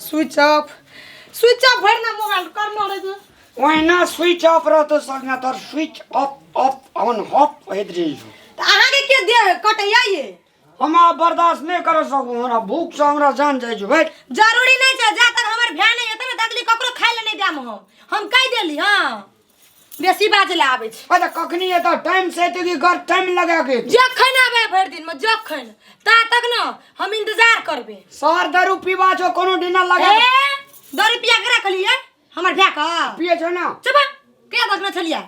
Switch off भर ना mobile कर मोड़े जो वहीना स्विच ऑफ रहतो संगे तोर स्विच ऑफ ऑन ऑफ हेत रही तो आहा के के दे कटैया ये हम बर्दाश्त नहीं कर सकू हमरा भूख से हमरा जान जाय जो भाई जरूरी नहीं छै जा तक हमर भ्या नहीं हेतै ना तकली ककरो खाइ ले नहीं दाम हम कह देली हां बेसी बाजे ले आबै छै अच्छा कखनी है तो टाइम से तो कि घर टाइम लगा के जखन आबै भर दिन में जखन ता तक ना हम इंतजार करबे सर दारू पीबा छो कोनो डिनर लगा दारू पिया के रख लिए हमर भ्या का पिए छो ना चुप के देखना छलिया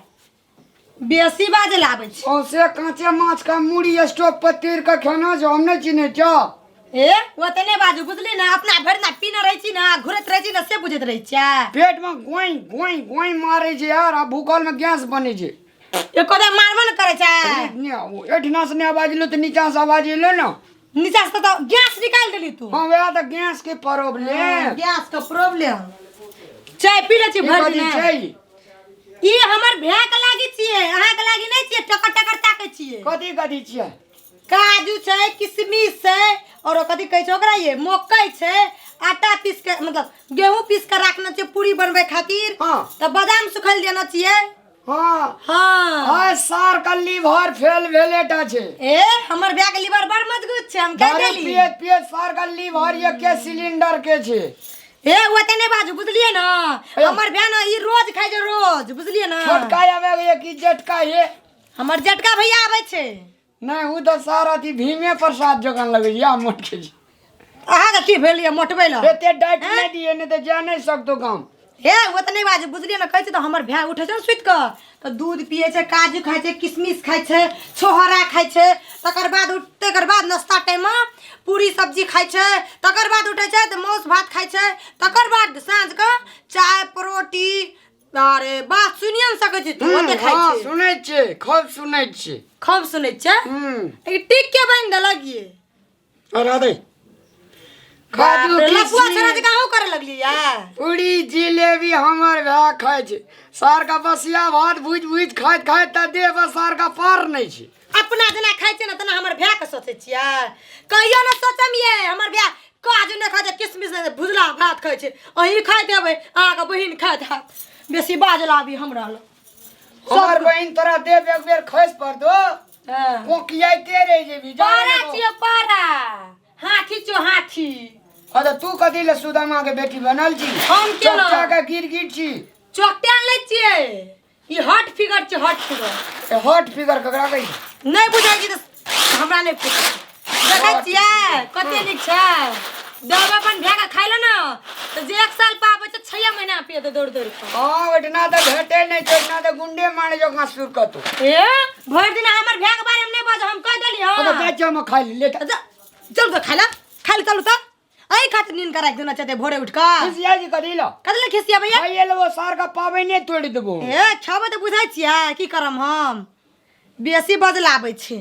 बेसी बाजे ले आबै छै औसे कांचे माछ का मुड़ी स्टोव पर तीर के खाना जो हम नहीं चिने छ वो तने बाजू बुझली ना अपना भर ना पीना रही छी ना घुरत रही छी ना से बुझत रही छ पेट में गोई गोई गोई मारे जे यार आ भूखल में गैस बने जे एको दे मारबो न करे छ एठना से ने आवाज लो तो नीचा से आवाज लो ना नीचा से तो गैस निकाल देली तू हां वे तो गैस के प्रॉब्लम गैस का प्रॉब्लम चाय पी ले छी भर दिन चाय ई हमर भ्या के लागी छिए अहा के लागी नहीं छिए टकर टकर ताके छिए कथी छिए काजू छै किशमिश छै और कथी कहै छै ओकरा ये मकई छै आटा पीस के मतलब गेहूं पीस के रखना छै पूरी बनबै खातिर हां त बादाम सुखल देना छिए हां हां हां सार का लीवर फेल भेलेटा छै हमर भ्या के लीवर बड़ मजबूत छै हम कह देली पिए सार का लीवर ये के सिलेंडर के छै वो तने बाजू बुझलिए ना हमर भ्या ना ई रोज खाइ छै रोज बुझलिए ना छोटका आवे ये की जटका ये हमर जटका भैया आबै छै नहीं उ तो सारा थी भीमे प्रसाद जगन लगे या मोट के अहा के की भेलिए मोटबै ला एते डाइट नहीं दिए ने तो जा नहीं सकतो काम वो तने बाजू बुझलिए ना कहै छै तो हमर भ्या उठै छै सुत के तो दूध पिए छै काजू खाइ छै किशमिश खाइ छै छोहरा खाइ छै तकर बाद नाश्ता टाइम में पूरी सब्जी खाइ छै तकर बाद उठै छै तो मांस भात खाइ छै तकर बाद साँझ के चाय परोटी अरे बात सुनिए न सकै छी तू ओते खाइ छै सुनै छै खूब सुनै छै खूब सुनै छै ई टिक के बन दलगिए अरे दे काजू लपुआ छरा जे काहो करे लगली या पूरी जिलेबी हमर भा खाइ छै सार का बसिया भात भुज खाइत त देह पर सार का पार नहीं छै अपना जना खाइ छै न तना हमर भ्या के सोचै छियै कहियो न सोचम ये हमर भ्या काजू न खाइ छै किशमिश न भुजला भात खाइ छै अही खाइ देबै अहाँ के बहिन खाइत हाथ बेसी बाजला भी हमरा ल हमर बहिन तोरा देव एक बेर खैस पर दो कोकियाइते रह जेबी पारा छियो पारा हाथी चो हाथी अरे तू कथी ले सुदामा के बेटी बनल छी हम केना चचा के गिर छी चोकटे आन ले छियै ई हॉट फिगर छै हॉट फिगर हॉट फिगर ककरा कही नहीं बुझाइ छी त हमरा नहीं पता देखै छियै कते नीक छै दब अपन भ्या के खाइ ल न त जे 1 साल पाबै छै 6 महीना पिए त दौड़ दौड़ के हां ओटना त भेटे नहीं छै ओटना त गुंडे मारे जो घासुर कतो भर दिन हमर भ्या के बारे में नहीं बाज हम कह देली हां तो चाचा में खाइ ले चल तो खाइला चलू त आई खातिर नींद करा देना चाहते भोरे उठ का खिसिया जी कथी लो कदले खिसिया भैया ये लो सार का पाबै नहीं तोड़ देबो छबे त बुझाइ छियै की करम हम बेसी बदलाबै छी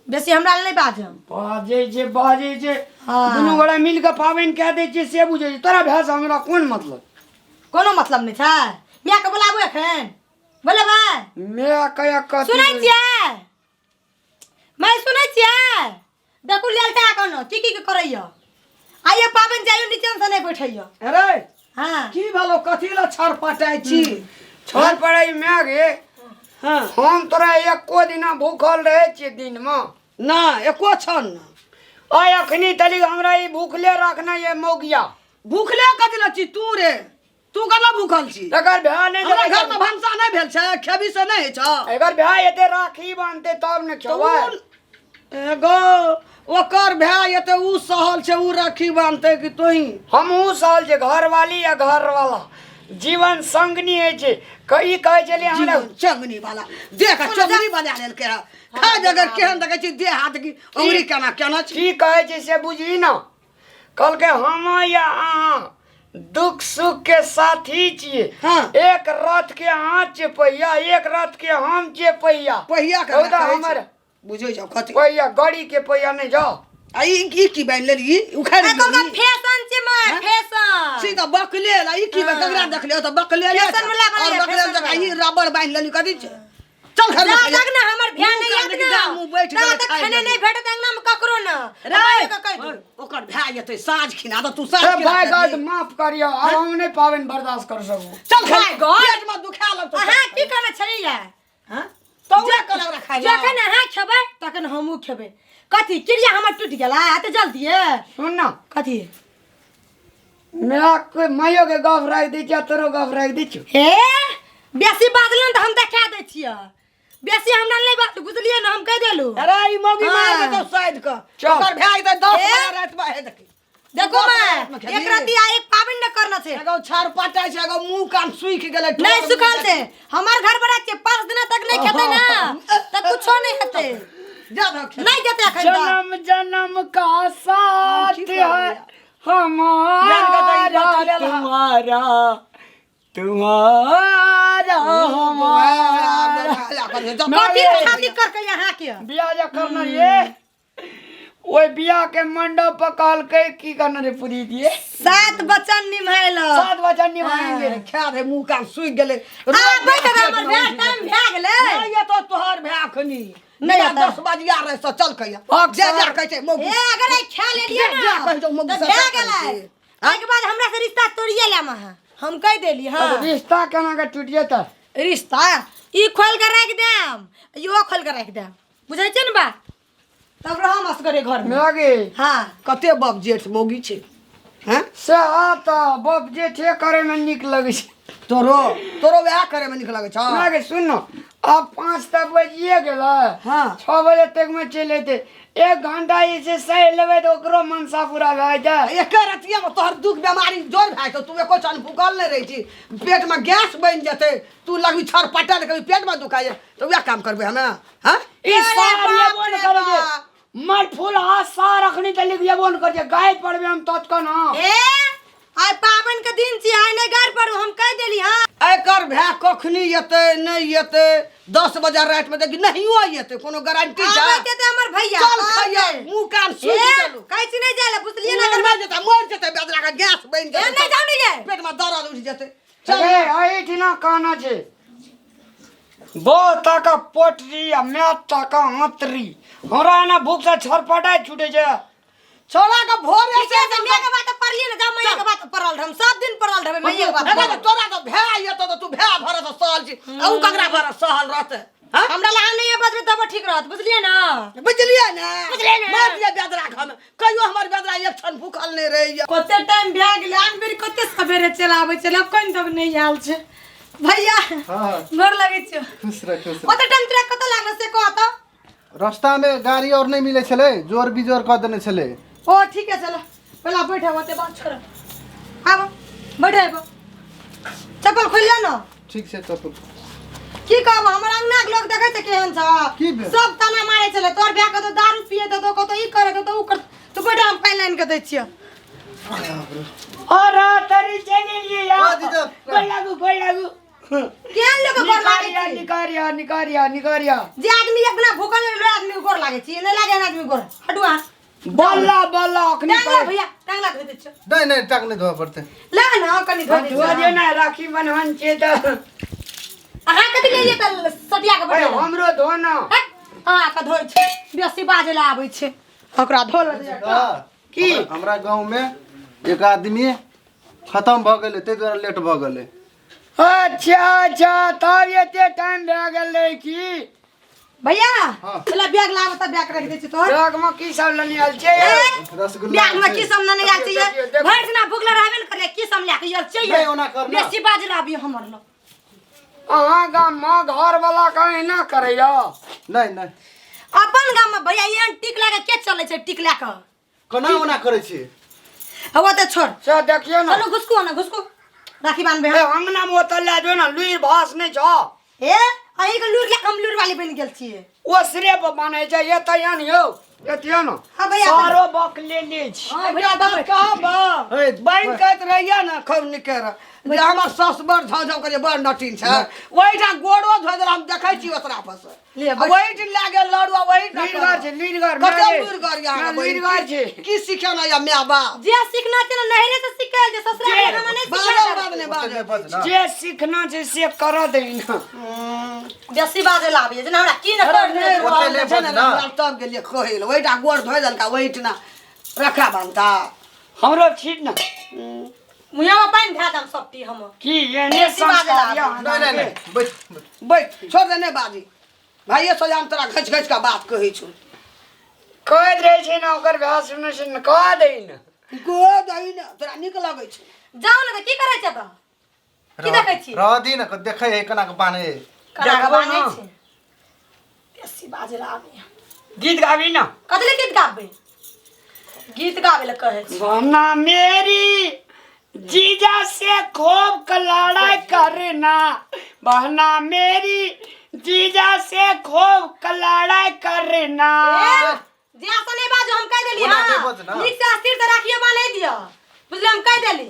बेसी हमरा नहीं बाजम बाजे जे दुनू गोड़ा मिल के पाबैन कह दे छै से बुझै तोरा भैंस हमरा कोन मतलब कोनो मतलब नहीं छै मिया के बुलाबो एखन बोलेबा मैं कया कथी सुनै छियै मैं सुनै छियै देखू लेलता कोनो की के करैया आइए पाबन जाइयो नीचे से नहीं बैठैया अरे हां की भलो कथी ला छर पटाई छी छर पड़ाई में गे हां हम तोरा एको दिना भूखल रहे छी दिन में ना एको छन ना आय अखनी तली हमरा ई भूखले रखना ये मौगिया भूखले कथी ला छी तू रे तू गला भूखल छी एकर भ्या नहीं हमरा घर में भंसा नहीं भेल छै खेबी से नहीं छ एकर भ्या एते राखी बांधते तब न खेबै एगो ओकर भ्या एते उ सहल छै उ राखी बांधते कि तोही हमहू सहल छै घर वाली या घर वाला जीवन संगनी है छै कई कहे चले हमरा चंगनी वाला देख चंगनी बना लेल के खा जगर केहन देखे छी देह हाथ की अंगुरी केना छी की कहे छै से बुझी ना कल के हम या अहाँ दुख सुख के साथी छिए एक रथ के हाथ छै पहिया एक रथ के हम छै पहिया पहिया के हमर बुझै जाओ कथी पहिया गाड़ी के पहिया नहीं जाओ आई की बाइन लेली उखाड़ लेली फैशन छै मैं फैशन सीधा बकले ला ई की ककरा देखले त बकले फैशन वाला और बकले तक ई रबर बाइन लेली कथी छै चल घर में जा खाइए। लग ना हमर भ्या नहीं याद ना मुंह बैठ ता गेलै तक खाइ खाने गेलै। नहीं भेटत अंगना में ककरो ना रे का कह दू ओकर भाई एतै साँझ खिना दो तू साँझ ए खिना भाई दे गॉड दी। माफ करियो अब हम नहीं पावन बर्दाश्त कर सकू चल भाई खाइ गॉड। पेट में दुखा लग तो अहाँ की करना छलिए हां तो उहे कर ओकरा खाइ जा जखन अहाँ खेबै तखन हमहूँ खेबै कथी क्रिया हमर टूटि गेला तऽ जल्दी सुन ना कथी मेरा कोई माइयो के गफ रख दी क्या तोरो गफ रख दी छु हे बेसी बाजलन तऽ हम देखा दै छियै बेसी हमरा नहि बात बुझलियै ना हम कह देलू अरे ई मौगी हाँ। मार दे तो साइड क चल। ओकर भाई तो 10 ए? बजे रात में है देखी देखो रात मैं में एक राती आ एक पाबनि न करना छै एगो छाड़ पाटा छै एगो मुंह कान सुखि गेलै नहीं सुखाल छै हमर घर बड़ा छै 5 दिन तक नहीं खेतै ना तऽ कुछो नहीं हेतै जा रख नहीं जेतै एखन तक जन्म जन्म का साथ है जान का हमारा तो ये तुम्हारा तुम्हारा हमारा कथी खातिर करके यहाँ के बियाह जा करना ये ओए बियाह के मंडप पर कहल के की करना रे पूरी दिए 7 बचन निभाइल 7 वचन निभाएंगे खा दे मुंह कान सुखि गेलै आबै तऽ हमर भ्या टाइम भए गेलै नहीं ये तो तोहर भाई खनी नहीं नहीं आता। 10 बजिया रहे सो चल कहिया हक जा जा सर। कहै छै मौगी ए अगर आई खा लेलियै जा, ना कहि दो मौगी तऽ से भए क्या गेलै करै छियै? एहिके बाद हमरा से रिश्ता तोड़िए लेम अहाँ हम कह देली हाँ अब रिश्ता केना के टूटिए त रिश्ता ई खोल के राख देम इहो खोल के राख देम बुझै छै ने बात तब रहम असगरे घर में मेगे हाँ कते बाप जेठ मौगी छै हैं से आ त बप जे ठे करे में निक लगे छै तोरो वएह करे में निक लगे छ मेगे सुन न अब 5 तक बजिए गेलै हाँ 6 बजे तक में चले थे 1 घंटा ऐसे सह लेबै तो ओकरो मनसा पूरा भए जाए एक रतिया में तोहर दुख बीमारी जोर भाई तो तू एको चन भूखल नहीं रही छी पेट में गैस बन जते तू लगभी छर पटल कभी पेट में दुखाई तो वह काम करबे हमें हां ई अरे सार ये बाप बोन रे करे बाप। मर फूल हाथ सार रखनी त लिख ये बोन कर जे गाय पड़बे हम तत न ए आइ पाबन के दिन छी आइ नहीं घर पर हम कह देली हाँ एकर भै कखनी एते नहीं एते 10 बजे रात में देखी नहीं हो एते कोनो गारंटी छै आबै ते हमर भैया चल खइया मुंह कान सुखि गेलु कहै छी नहीं जाय बुझलिए ना मर जेता मर जेता बेदरा का गैस बन ए जेते नहीं जाऊ नहीं जाय पेट में दर्द उठ जेते चले आई ठिना कहना छे बो ताका पोटरी आ मैं ताका हतरी हमरा ना भूख से छरपटाई छूटे जे छोड़ा का भोर ठीक है मैया के बात पढ़लिए ना जा मैया के बात पढ़ल हम सब दिन पढ़ल रहबे मैया के बात एगो पढ़ल। तो तोरा तो भै एतो तो तू भै भरत सहल छी औ ककरा भरत सहल रहते हां हमरा लहान नहीं बजबे तब ठीक रहत बुझलिए ना बुझलिए ना बुझलिए ना। मार दिया बेदरा हम कहियो हमर बेदरा एक क्षण भूखल नहीं रही कते टाइम भए गेलै आन बेर कते सवेरे चलाबै छलै कोन तब नहीं आयल छै भैया हाँ गोर लगै छै खुश रह खुश कते टाइम तोरा कते लागल से कह त रह रास्ता में गाड़ी और नहीं मिले छले जोर बिजोर कर देने छले ओ ठीक है चलो पहला बैठे होते बात छोड़ आबो बैठे आबो चप्पल खोल ले ना ठीक से तो की कहब हमर अंगना के लोग देखै छै केहन की छ भेल? सब तना मारे छले तोर भए के तो दारू पिए दे तो कतो ई करे दे तो उ कर तू बैठा हम पानी लाइन के दै छियै और तरी चली लिए हाँ, यार दीदा। कोई लागू केहन लोग गोर लागे छै निकारिया जे आदमी अपना भूखल रहे आदमी के गोर लागे छै नहीं लागे आदमी गोर हटुआ बल्ला बल्ला अखनी टांगला भैया टांगला धो दे छियै नहीं नहीं टाक नहीं धोआ पड़ते ला ना कनी धो दे धोआ छियै दे ना राखी बन्हन छे त अहाँ कथि लेलिए त सटिया के अरे बैठल हमरो धो ना हां का धोइ छै बेसी बाजे ला आबै छै ओकरा धो ले की? हमरा गांव में एक आदमी खत्म भ गेले ते द्वारा लेट भ गेले अच्छा तब एते टाइम भए गेलै की भैया हाँ। पहले बैग लाब त बैग रख दे छी तोर बैग में की सब लेने आल छे रसगुल्ला बैग में की सब नहीं आल देखियो, चाहिए देखियो। भर दिना भूखले रहबे न करे की सब लेके यार नहीं, चाहिए ओना करना। बेसी बाजे लाबी हमर लो अहाँ गाम में घर वाला कहीं ना करैया नहीं नहीं अपन गाम में भैया ये टिक लागे के चले छै टिक ला के कोना ओना करे छी हवा त छोड़ से देखियो ना चलो घुसको ना घुसको राखी बांधबे ए अंगना में ओतल ले जो ना लुई भास नहीं छ ए अही के लूर के हम लूर वाली बन गेल छिए ओ सिरे पर बने छै ये तयन यो एतियो ना हाँ भैया, सारो बक ले छी हां भैया दबे कहब ए, बहन कहत रहिया ना खूब निकेर जे हमर सास बड़ झौ के बड़ नटीन छै ओहिठाम गोड़ो धो देल हम देखै छी ओतरा पर से ले बैठ। वही लागे लड़ुआ वही लीडगर छै लीडगर कते लुरगर यहाँ लीडगर छै की सिखेना या माय बाप जे सीखना छै ना नहिरे से सीखल जे ससुराल में हम नहीं बाजल सीखल बाद ने ओते नहीं बाजल बज ना। जे सीखना छै से कर दे ना बेसी बाजे लाबिए जेना हमरा की न कर ओते ले बज ना। तब गेलिए कहैल ओहिटा गोड़ धोइ देलका ओहिठना रखा बांधता हमरो ठीक ना मुया में पानी धा दम सब पी हम की एने संस्कार या नहीं नहीं नहीं बैठ बैठ छोड़ दे नहीं बाजी भाइये सोजाम तोरा घच घच का बात कहै छु कह दे छै ना ओकर भाषा सुनै छै ना कह दे ना गो दही ना तोरा नीक लगै छै जाओ ना की करे छै त की देखै छी रह दी ना देखे है कना के बाने करा देखबो बाने ना। छै बेसी बाजे लाबिए गीत गाबी ना कतले गीत गाबे गीत गावे ले कहे छी बहना मेरी जीजा से खूब लड़ाई करना बहना मेरी जीजा से खूब लड़ाई करना जे असने बाजो हम कह देली ओना हां नहीं बज ना। नीक से अस्थिर से राखिए बाने दियो बुझले हम कह देली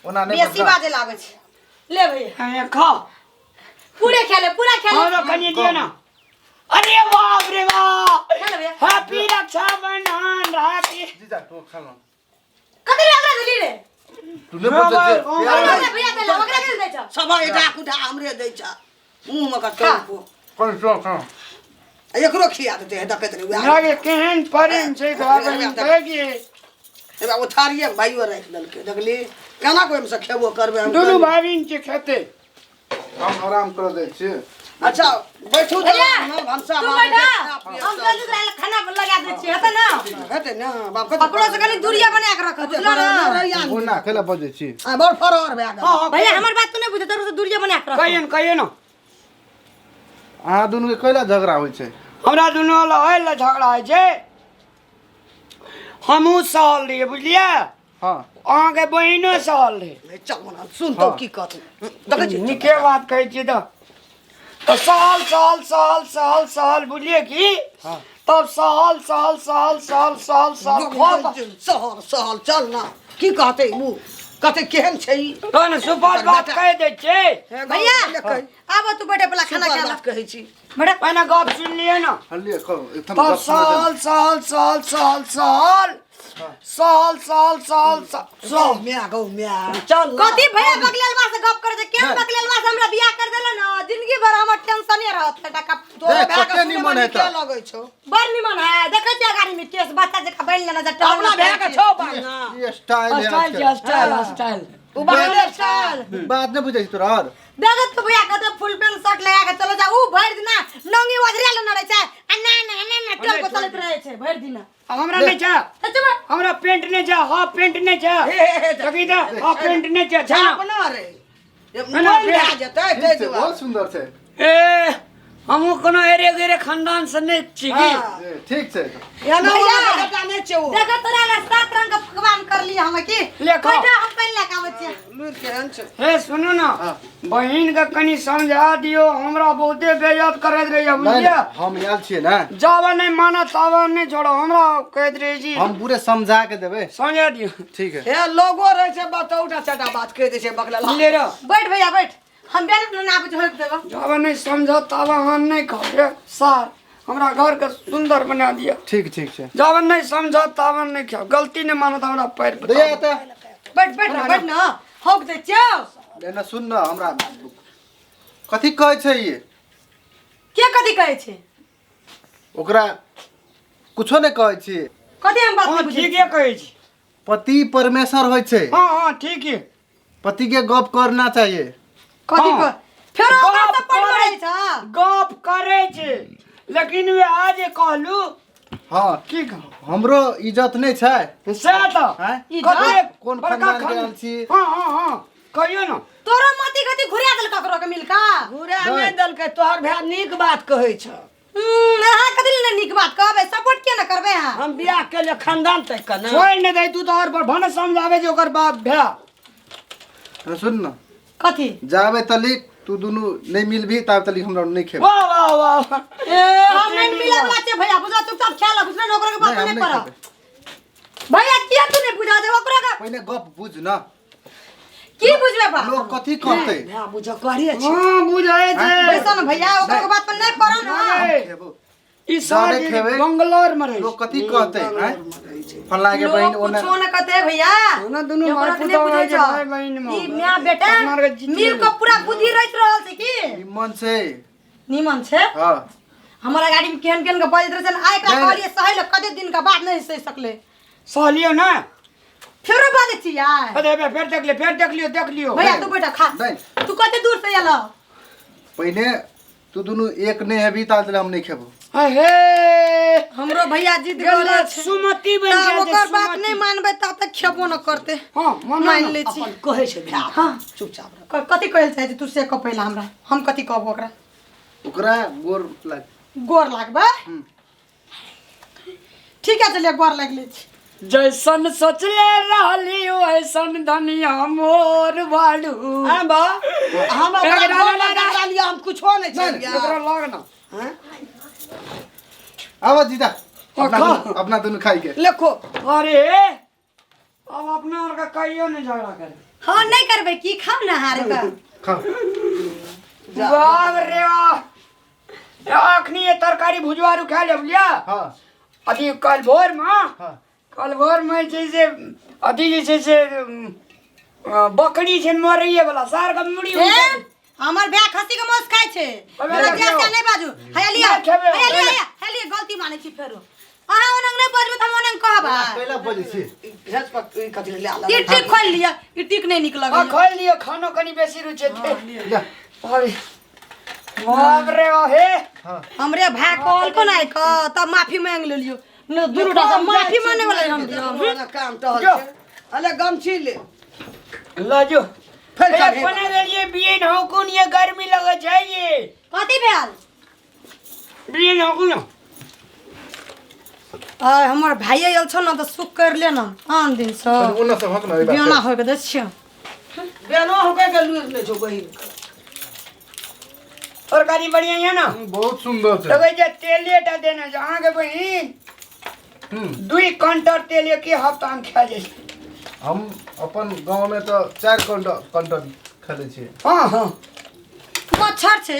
ओना नहीं बेसी बाजे लागे छै ले भैया खा पूरा खेले हमरो कनी दियो ना अरे बाप रे बाप चल भैया हैप्पी रक्षाबंधन हैप्पी जीजा तो खाना कतले अगरा देली रे तू ले बज बाबा, अगरा भैया देला अगरा दे दे छ सब एटा कुटा हमरे दै छ मुंह में का टोपो कौन सो खा एकरो खिया देते है देखत रे लागे केहन प्रेम छै बाबा कहेगी एबा ओ थारिये में भाइयो राख देलके देखली केना कोइ में से खेबो करबे हम दुनू भाभिन के खेते हम आराम कर दे छी अच्छा बैठू तो भैया हमसा तू बैठा हम जल्दी से खाना लगा दे छी हेता ना हेते ना बाप अपनो से कनी दूरिया बना के रख बुझलो ना ओना खेला बजे छी बड़ फरवर भए गेल भैया हमर बात तू नहीं बुझे तोर से दूरिया बना के रख कहिए ना अहाँ दुनू के कैला झगड़ा होइ छै हमरा दुनू वाला ओइला झगड़ा होइ छै हमहू सहल रहिए बुझलिए हां अहाँके बहिनो सहल रहे चल सुन तो की कहत देखै छी नीके बात कहै छियै तो सहल बुझलिए की हाँ। तब सहल खूब सहल चल ना की कहते मुँह कहते केहन छै ई तहन सुपर बात कह दै छै भैया आब तू बैठे पहला खाना खा ले कहै छी बड़ा पहिने गप सुन लिए ना हल्ली को एकदम तब गप सुन सहल म्या गौ म्या चल कथी भैया बगलेलवा से गप करे छै केन बगलेलवा से हमरा बियाह कर देला ना जिंदगी भर हमर टेंशने रहत बेटा का तोरे देख, भाग कते निमन है के तो। लगै छौ बड़ निमन है देखै छियै गाड़ी में केस बच्चा जका बैल लेना जटा अपना भाग के छौ बाना ये स्टाइल है आजकल। उ बाले चल बात नहीं बुझै तोरा और देखत तो भैया कते फुल पैंट शर्ट लगा के चलो जा ऊ भर दिन नंगी वजरिया ले न रहे छै आ ना टोल को चलत रहे छै भर दिन हमरा नहीं छै सच में हमरा पेंट नहीं छै हाफ पेंट नहीं छै देखी त हाफ पेंट नहीं छै छै ना? अपना रे ना, मन भए जेतै ठीक तै छै, दुआरे बहुत सुंदर छै ए हमहू कोनो एरे गेरे खानदान से नहीं छी की हाँ। ए, ठीक छै एना भैया, बेटा नहीं छौ देखत तोरा ले सात रंग का पकवान कर लिए हम की ले खा। बैठा हम पहले लेके आबै छियै लूर केहन छै हे सुनो ना हाँ। बहिन के कनी समझा दियो हमरा बहुते बेइज्जत करैत रहिए नहीं बुझलिए नहीं, हम आयल छियै ना जावा नहीं माना तावा नहीं छोड़ो हमरा कहत रही जी हम पूरे समझा के देबै समझा दियो ठीक है हे लोगो रहे छै बताउटा चटा बात कह दै छै बकला ले रो बैठ भैया बैठ हम बेल ना आबै होक देबो जावा नहीं समझा तावा हम नहीं खाओ सार हमरा घर के सुंदर बना दिया ठीक ठीक छै जावा नहीं समझा तावा नहीं खाओ गलती नहीं मानो तो हमरा पैर पे दैया त बैठ ना होक दे छियो लेना सुन न हमरा कथी कहै छै ये के कथी कहै छै ओकरा कुछो नहीं कहै छी कथी हम बात हां नहीं बुझै ठीक है कहै छी पति परमेश्वर होइ छै हां हां ठीक है पति के गप करना चाहिए कथी हाँ। फेर ओकरा गप से पड़ करे मरै छ गप करे छै लेकिन वे आज कहलू हाँ की कहू हमरो इज्जत नहीं छै से तो हैं? इज्जत? कोन बड़का खानदान के खान- आयल छी हाँ हाँ हाँ कहियो ना तोरो मती गति घुरिया देल ककरो के मिलका घुरा नहीं देलकै तोहर भाय नीक बात कहै छ अहाँ कथी ले नीक बात कहबै सपोर्ट किया न करबै अहाँ हम बियाह के लिए खानदान तक का ना छोड़ नहीं दे तू तो और पर भन समझावे जे ओकर बाप भै सुन न कथी जाबे तलिक तू दुनू नहीं मिलबी तब तलिक हमरा नहीं खेब वाह वाह वाह ए हम नहीं मिले वाला छै भैया बुझला चुपचाप खेल बुझला न ओकरो के बात नहीं, हम नहीं नहीं कर खेबै। भैया किया तू नहीं बुझा दे ओकरा का पहिने गप बुझ न की बुझबे बा लोग कथी कहते भैया बुझ करिए छी हां बुझाए छे बैसा न भैया ओकरा के बात पर नहीं करो ना खेबो ई सारे जाने खेबे। बंगलोर में रहे लोग कथी कहते हैं फल्ला के बहन लोग ओने कुछो न कहते भैया ना दुनु ओकरा भाई के नहीं पुतौ बुझै है छ भाई बहन में ई म्या बेटा अपना आर के जीतिए मिल को पूरा बुद्धि रह रहल छै की निमन से निमन छै हां हमारा गाड़ी में केहन केहन के बजत रहे आइ का नहीं, कहलिए सही ल कते दिन का बाद नहीं सही सकले सहलियो ना फेरो बाजे छी यार अरे बे फिर देख लियो भैया तू बेटा खा नहीं तू कते दूर से आला पहिने तू दुनु एक ने हेबी ता हम नहीं खेबो हे हमरो भैया जिद गेल गले छै सुमति बन तब जाए ओकर बात नहीं मानबे तब तक खेबो न करते हां मान ले छी अपन कहे छै भैया हाँ। चुपचाप रह कथी कहल चाहे तू से कह पहिला हमरा हम कथी कहबो ओकरा ओकरा गोर लाग गोर लागबे ठीक है चलिए गोर लाग ले छी जैसन सोचले रहली वैसन धनिया मोर बाड़ू हां बा हम ओकरा लिया हम कुछो नहीं एकरा चाहिए लग ना हैं आवा जीता खा। अपना दुनु खाई के लेखो अरे अब अपना और का कहियो नहीं झगड़ा करे हां नहीं करबे की खाओ ना हार का खाओ बाप रे वाह अखनी ये तरकारी भुजवारू खा ले लिया हां अभी कल भोर में हां कल भोर में जैसे अभी जैसे से बकरी से मरइए वाला सार का मुड़ी ए हमर भैया खस्सी के मांस खाय छै अबे हमरा देखियो। जैसा नहीं बाजू हैया लिया नहीं खेबे, हैया पहले। लिया हैया लिया गलती माने छी फेरो अहाँ ओनंग नहीं बाजबे त हम ओनंग कहबा पहला बजे छी भेज पर कथि ले आला ई ठीक खोल लिया ई ठीक नहीं निक हाँ लगल खा लियो खानो कनी बेसी रुचे थे जा अरे बाप रे हे हां हमरे भाई कॉल को नहीं क तब माफी मांग ले लियो न दुरुटा से माफी मांगे वाला हम दियो काम टहल जो। छै अले गमछी ले लाजो फिर ए, चढ़े। बना गेलिए बियन होकुन ये गर्मी लगे छै ये कथी भेल बियन होकुन आ हमर भाई आयल छ न त सुख कर ले न आन दिन से उन्ना से भक न बियाना होय के दै छियो बेनो होके के लूज ले छो बहिन तरकारी बढ़िया है ना बहुत सुंदर छै लगे जे तेलेटा देना छै अहाँ के बहिन 2 कंटर तेल एक हफ्ता में खा जाइ छै हम अपन गांव में तो 4 कंटर खेले छी हाँ हाँ मच्छर छै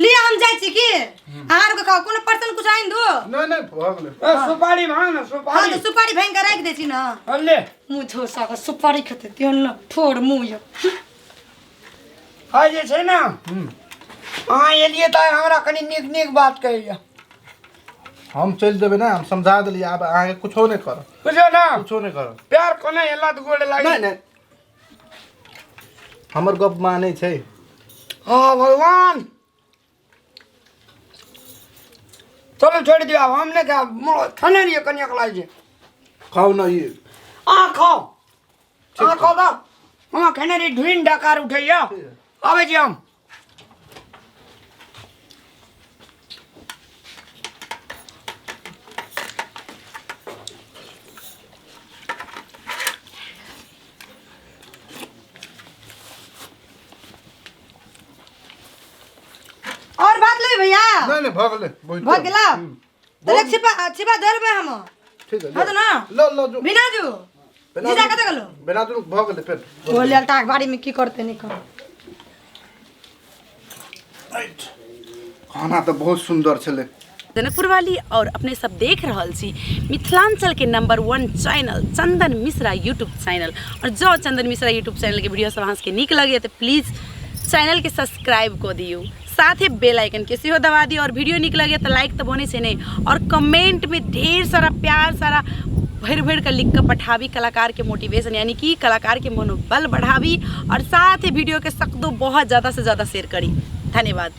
लिया हम जाइ छी की आहार के कोनो पर्सन कुछ आइन दो नहीं नहीं भग ले ए, सुपारी भांग ना हां सुपारी तो सुपारी भांग के राख दे छी न हल्ले मुंह धोसा के सुपारी खेते त्यो न ठोर मुंह यो हाँ जे छै ना अहाँ एलिए तो हमरा कनी नीक नीक बात कहिए हम चल देबे ना हम समझा देलिए अब आगे कुछो नहीं कर बुझो ना कुछो नहीं कर प्यार कोने एला तो गोड़े लागे नहीं नहीं हमर गप माने छै हाँ भगवान चलो छोड़ दियो अब हमने क्या खाने नहीं कन्या कलाई जी खाओ ना ये खाओ खाओ तो हम खाने रही ढूंढ डकार उठैया आवे जी हम और बात ले भैया नहीं नहीं भग ले भग गेला तले छिपा छिपा धरबे हम ठीक है हाँ तो ना लो लो जो बिना जो जीजा कते गेलो बिना तो भग ले फिर ओ लेलटा बाड़ी में की करते नहीं कर खाना तो बहुत सुंदर छले जनकपुर वाली और अपने सब देख रहल छी मिथिलांचल के नंबर 1 चैनल चंदन मिश्रा यूट्यूब चैनल और जो चंदन मिश्रा यूट्यूब चैनल के वीडियो सब अहाँके नीक लगे तो प्लीज़ चैनल के सब्सक्राइब कर दियो साथ ही बेल आइकन के सेहो दबा दियो और वीडियो नीक लगे तो लाइक तो बने से नहीं और कमेंट में ढेर सारा प्यार सारा भर भर कर लिख कर पठावी कलाकार के मोटिवेशन यानी कि कलाकार के मनोबल बढ़ावी और साथ ही वीडियो के सख्त बहुत ज़्यादा से ज़्यादा शेयर करी धन्यवाद।